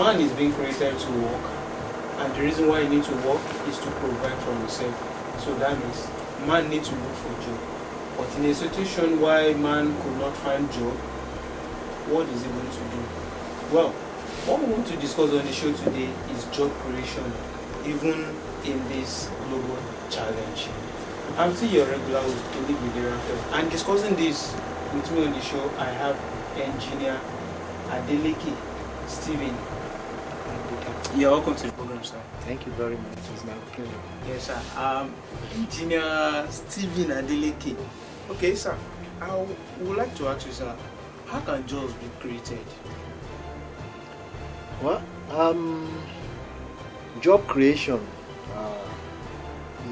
man is being created to work, and the reason why he needs to work is to provide for himself. So that means man needs to look for job. But in a situation why man could not find job, what is he going to do? Well, what we want to discuss on the show today is job creation, even in this global challenge. I'm still your regular host, Tony Guidera, and discussing this with me on the show, I have engineer Adeleke Stephen. You're welcome to the program, sir. Thank you very much. It's my pleasure. Yes, sir. Engineer Stephen Adeleke. Okay, sir. I would like to ask you, sir, how can jobs be created? Well, job creation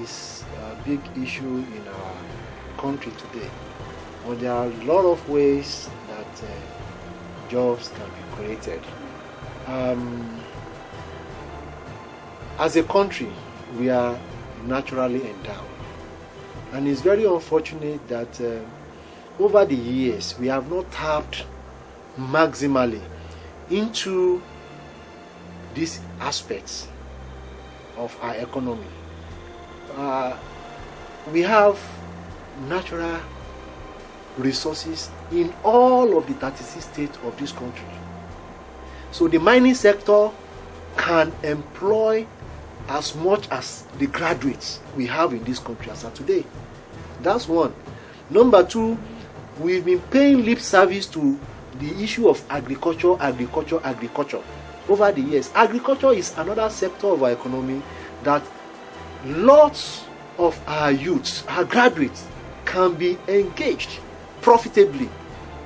is a big issue in our country today. But there are a lot of ways that jobs can be created. As a country, we are naturally endowed. And it's very unfortunate that over the years, we have not tapped maximally into these aspects of our economy. We have natural resources in all of the 36 states of this country. So the mining sector can employ as much as the graduates we have in this country as of today. That's one. Number two, we've been paying lip service to the issue of agriculture over the years. Agriculture is another sector of our economy that lots of our youths, our graduates, can be engaged profitably,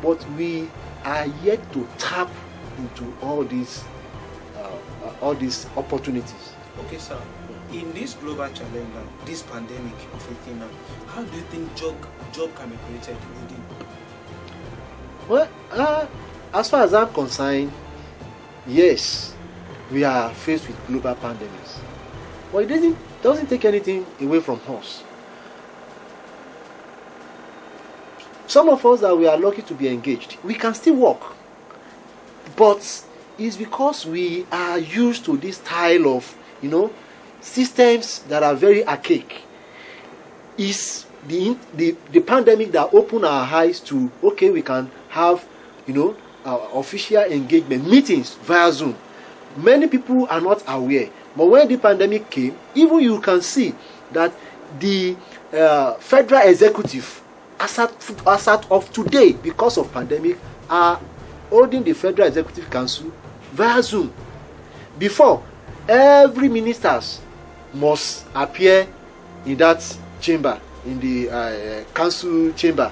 but we are yet to tap into all these opportunities. Okay, sir. In this global challenge, this pandemic affecting now, how do you think job can be created within? Well, as far as I'm concerned, yes, we are faced with global pandemics, but it doesn't take anything away from us. Some of us that we are lucky to be engaged, we can still work, but it's because we are used to this style of, systems that are very archaic. Is the pandemic that opened our eyes to, okay, we can have, our official engagement meetings via Zoom. Many people are not aware, but when the pandemic came, even you can see that the federal executive, as of today, because of pandemic, are holding the Federal Executive Council via Zoom. Before, every ministers must appear in that chamber, in the council chamber.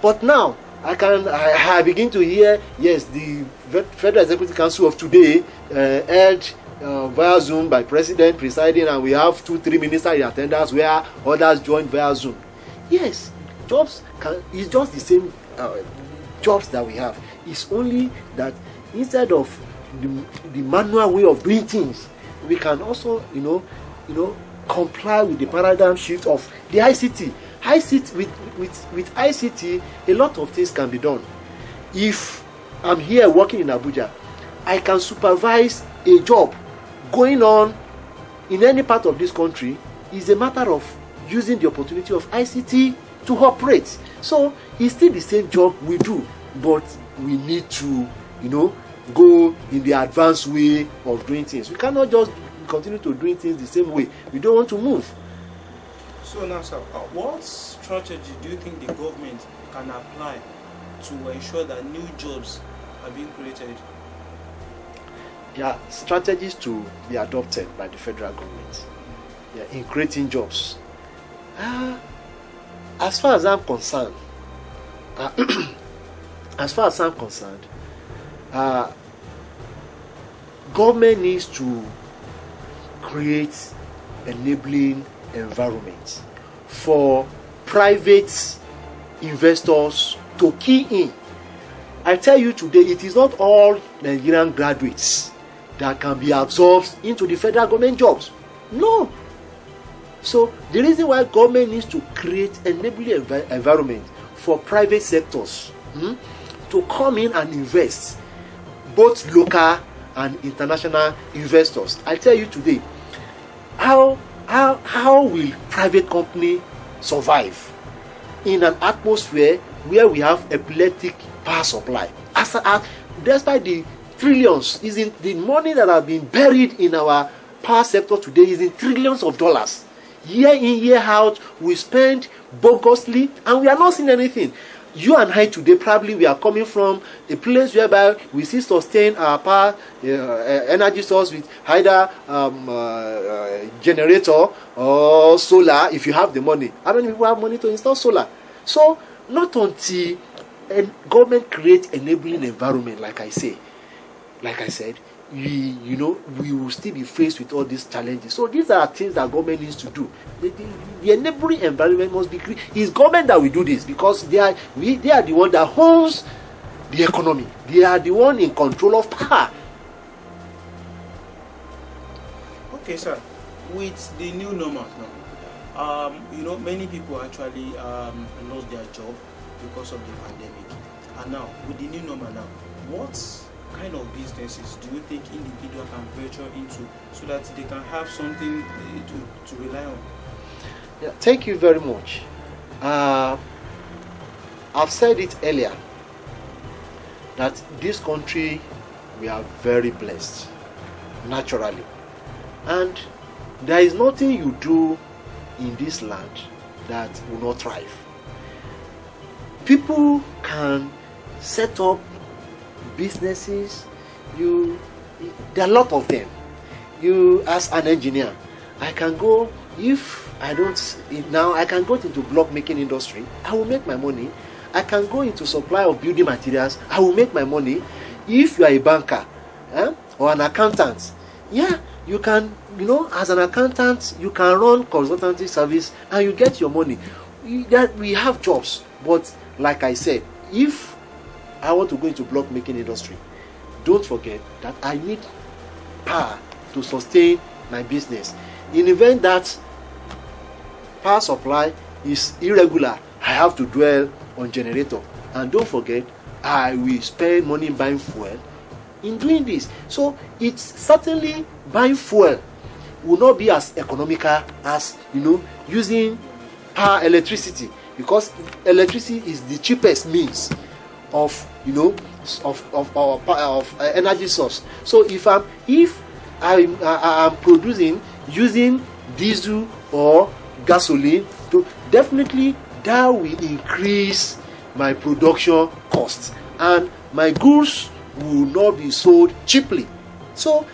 But now I begin to hear, yes, the Federal Executive Council of today held via Zoom by President presiding, and we have 2-3 ministers in attendance where others join via Zoom. Yes, jobs is just the same jobs that we have. It's only that instead of the manual way of doing things, we can also comply with the paradigm shift of the ICT. With ICT, a lot of things can be done. If I'm here working in Abuja, I can supervise a job going on in any part of this country. It's a matter of using the opportunity of ICT to operate. So it's still the same job we do, but we need to, go in the advanced way of doing things. We cannot just continue to doing things the same way. We don't want to move. So now, sir, what strategy do you think the government can apply to ensure that new jobs are being created? There are strategies to be adopted by the federal government in creating jobs. As far as I'm concerned, government needs to create enabling environment for private investors to key in. I tell you today, it is not all Nigerian graduates that can be absorbed into the federal government jobs. No. So the reason why government needs to create enabling environment for private sectors to come in and invest, both local and international investors. I tell you today, how will private company survive in an atmosphere where we have epileptic power supply? Despite the trillions, isn't the money that have been buried in our power sector today is in trillions of dollars. Year in, year out, we spend bogusly and we are not seeing anything. You and I today, probably we are coming from a place whereby we still sustain our power energy source with either generator or solar if you have the money. How many people have money to install solar? So not until government creates enabling environment, like I said, we will still be faced with all these challenges. So these are things that government needs to do. The enabling environment must be created. It's government that will do this because they are the one that owns the economy. They are the one in control of power. Okay, sir. With the new normal now, many people actually lost their job because of the pandemic. And now, with the new normal now, what kind of businesses do you think individual can venture into so that they can have something to rely on? Yeah, thank you very much. I've said it earlier that this country, we are very blessed naturally, and there is nothing you do in this land that will not thrive. People can set up businesses. There are a lot of them. You, as an engineer, I can go, I can go into block making industry, I will make my money. I can go into supply of building materials, I will make my money. If you are a banker or an accountant, you can, as an accountant, you can run consultancy service and you get your money. We have jobs, but like I said, if I want to go into block making industry, don't forget that I need power to sustain my business. In the event that power supply is irregular, I have to dwell on generator. And don't forget, I will spend money buying fuel in doing this. So it's certainly buying fuel will not be as economical as using power electricity, because electricity is the cheapest means of energy source. So if I'm producing using diesel or gasoline, definitely that will increase my production cost and my goods will not be sold cheaply. So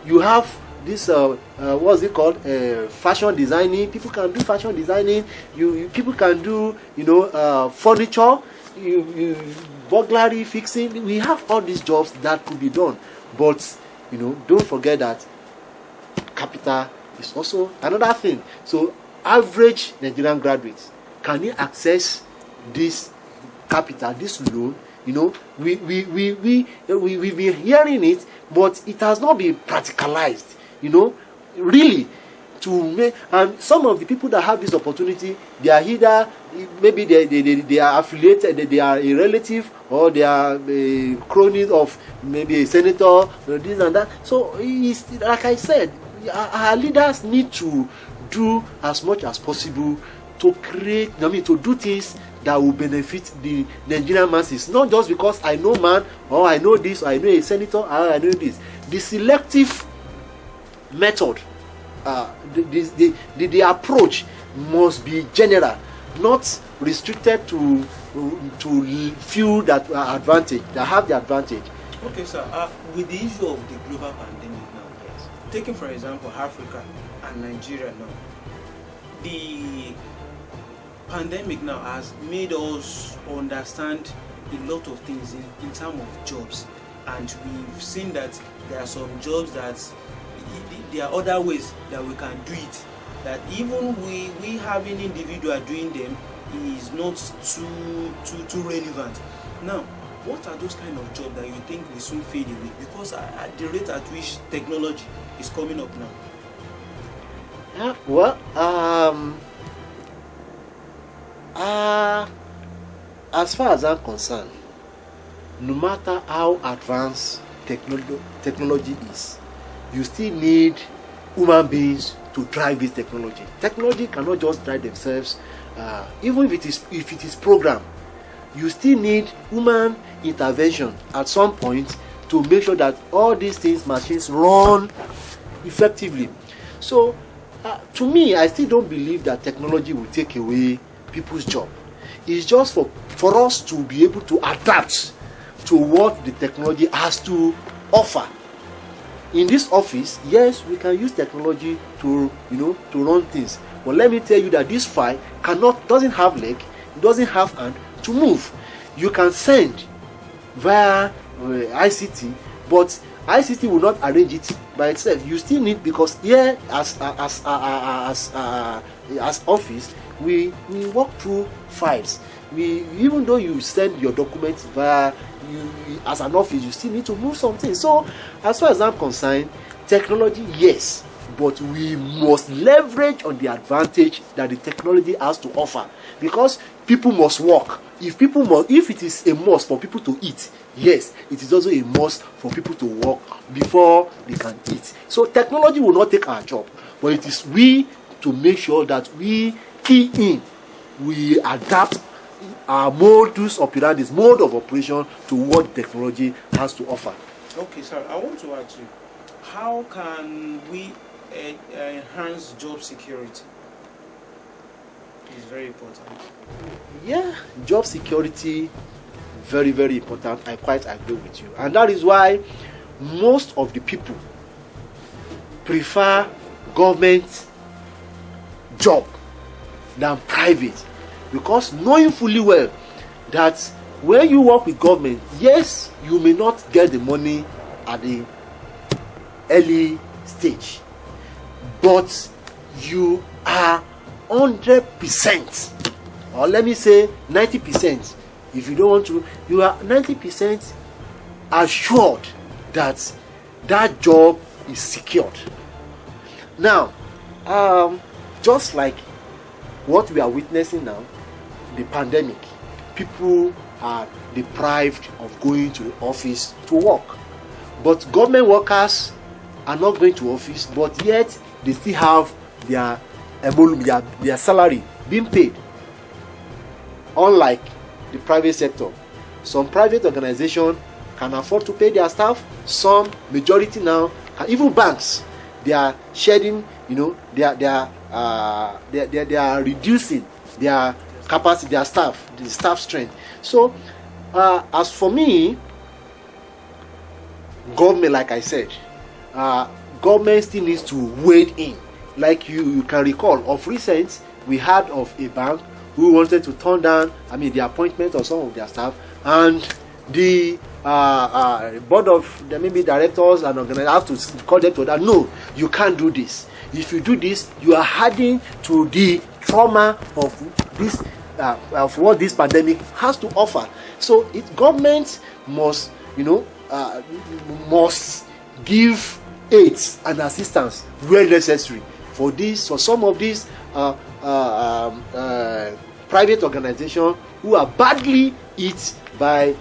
you have this what's it called, fashion designing. People can do fashion designing. People can do furniture, burglary fixing. We have all these jobs that could be done, but don't forget that capital is also another thing. So average Nigerian graduates, can you access this capital, this loan? We've been hearing it, but it has not been practicalized. Really, to make. And some of the people that have this opportunity, they are either maybe they are affiliated, they are a relative, or they are a crony of maybe a senator, this and that. So it's like I said, our leaders need to do as much as possible to create, to do things that will benefit the Nigerian masses. Not just because I know man, or I know this, or I know a senator, or I know this. The selective method, the approach must be general, not restricted to few that are advantage, that have the advantage. Okay, sir. With the issue of the global pandemic now, yes, taking for example Africa and Nigeria now, the pandemic now has made us understand a lot of things in terms of jobs, and we've seen that there are some jobs that there are other ways that we can do it, that even we having individual doing them is not too relevant. Now, what are those kind of jobs that you think will soon fade away, because at the rate at which technology is coming up now? As far as I'm concerned, no matter how advanced technology is, you still need human beings to drive this technology. Technology cannot just drive themselves. Even if it is programmed, you still need human intervention at some point to make sure that all these things, machines, run effectively. So to me, I still don't believe that technology will take away people's job. It's just for us to be able to adapt to what the technology has to offer. In this office, yes, we can use technology to run things. But let me tell you that this file doesn't have leg, it doesn't have hand to move. You can send via ICT, but ICT will not arrange it by itself. You still need, because here as office, we work through files. Even though you send your documents via as an office, you still need to move something. So as far as I'm concerned, technology, yes, but we must leverage on the advantage that the technology has to offer, because people must work. If it is a must for people to eat, yes, it is also a must for people to work before they can eat. So technology will not take our job, but it is we to make sure that we key in, we adapt our modus operandi, mode of operation, to what technology has to offer. Okay, sir, I want to ask you, how can we enhance job security? It's very important. Yeah, job security, very, very important. I quite agree with you. And that is why most of the people prefer government job than private, because knowing fully well that when you work with government, yes, you may not get the money at the early stage, but you are 100%, or let me say 90%, if you don't want to, you are 90% assured that that job is secured. Now, just like what we are witnessing now, the pandemic, people are deprived of going to the office to work. But government workers are not going to office, but yet they still have their salary being paid. Unlike the private sector, some private organizations can afford to pay their staff. Some, majority now, even banks, they are shedding, they are reducing their capacity, their staff, the staff strength. So, as for me, government, like I said, government still needs to wade in. Like you can recall, of recent, we heard of a bank who wanted to turn down, the appointment of some of their staff, and the board of maybe directors and organizers have to call them to that. No, you can't do this. If you do this, you are adding to the trauma of this, of what this pandemic has to offer. So, government must, must give aids and assistance where necessary for this. For some of these private organizations who are badly hit by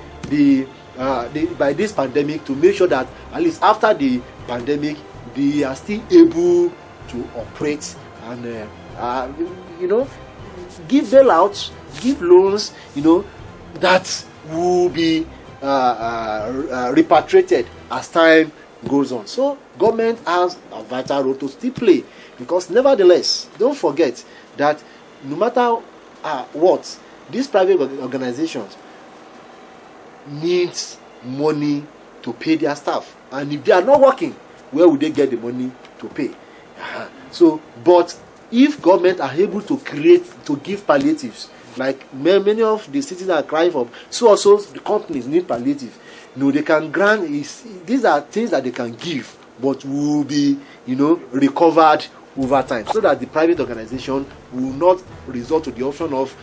by this pandemic, to make sure that at least after the pandemic they are still able to operate and give bailouts, give loans, that will be repatriated as time goes on. So government has a vital role to still play, because nevertheless, don't forget that no matter what, these private organizations needs money to pay their staff, and if they are not working, where would they get the money to pay? So, but if government are able to give palliatives, like many of the cities are crying for, so also the companies need palliative. They can grant. These are things that they can give, but will be recovered over time, so that the private organization will not resort to the option of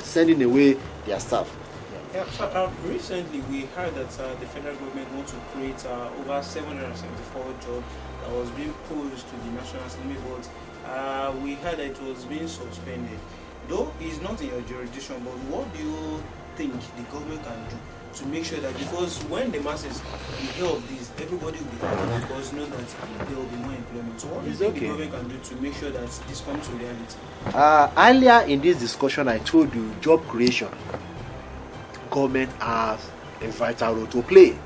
sending away their staff. Yeah, so recently we heard that the federal government wants to create over 774 jobs that was being posed to the National Assembly, but we heard that it was being suspended. Though it's not in your jurisdiction, but what do you think the government can do to make sure that, because when the masses will hear of this, everybody will be happy because know that there will be more employment. So what do you think the government can do to make sure that this comes to reality? Earlier in this discussion, I told you job creation. Government has a vital role to play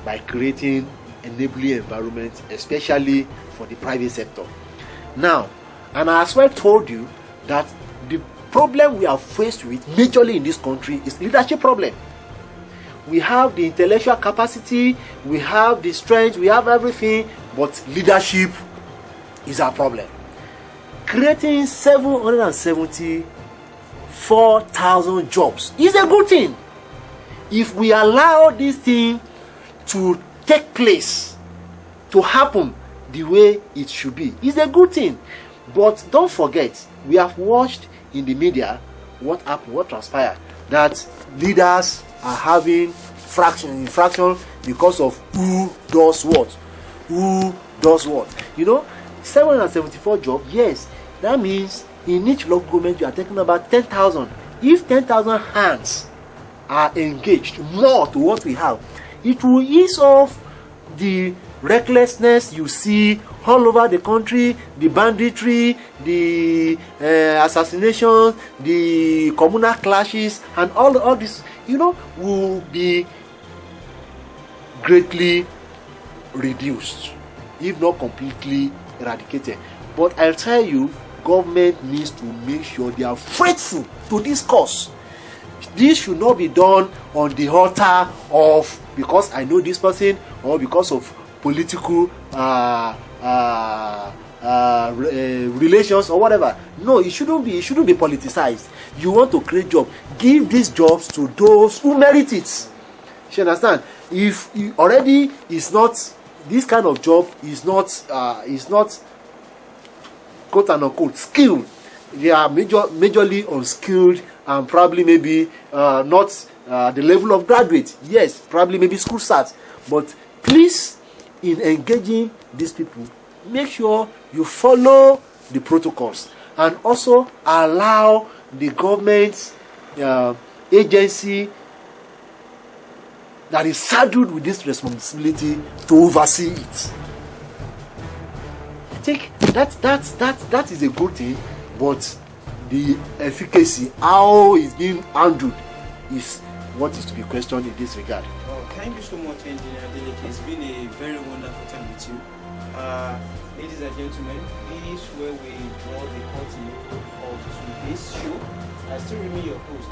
by creating enabling environment, especially for the private sector. Now, and I as well told you that the problem we are faced with majorly in this country is leadership problem. We have the intellectual capacity, we have the strength, we have everything, but leadership is our problem. Creating 774,000 jobs is a good thing. If we allow this thing to take place, to happen the way it should be, it's a good thing. But don't forget, we have watched in the media what happened, what transpired, that leaders are having infraction because of who does what. 774 jobs, yes, that means in each local government you are talking about 10,000. If 10,000 hands are engaged more to what we have, it will ease off the recklessness you see all over the country, the banditry, the assassinations, the communal clashes, and all this, will be greatly reduced, if not completely eradicated. But I'll tell you, government needs to make sure they are faithful to this cause. This should not be done on the altar of because I know this person or because of political relations or whatever. No, it shouldn't be politicized. You want to create jobs, give these jobs to those who merit it. You understand? If already is not, this kind of job is not quote unquote skilled, they are majorly unskilled and probably maybe not the level of graduate. Yes, probably maybe school starts. But please, in engaging these people, make sure you follow the protocols and also allow the government agency that is saddled with this responsibility to oversee it. I think that is a good thing, but the efficacy, how it's being handled, is what is to be questioned in this regard. Oh, thank you so much, Engineer Adeleke. It's been a very wonderful time with you. Ladies and gentlemen, this is where we draw the curtain of today's show. I still remain your host.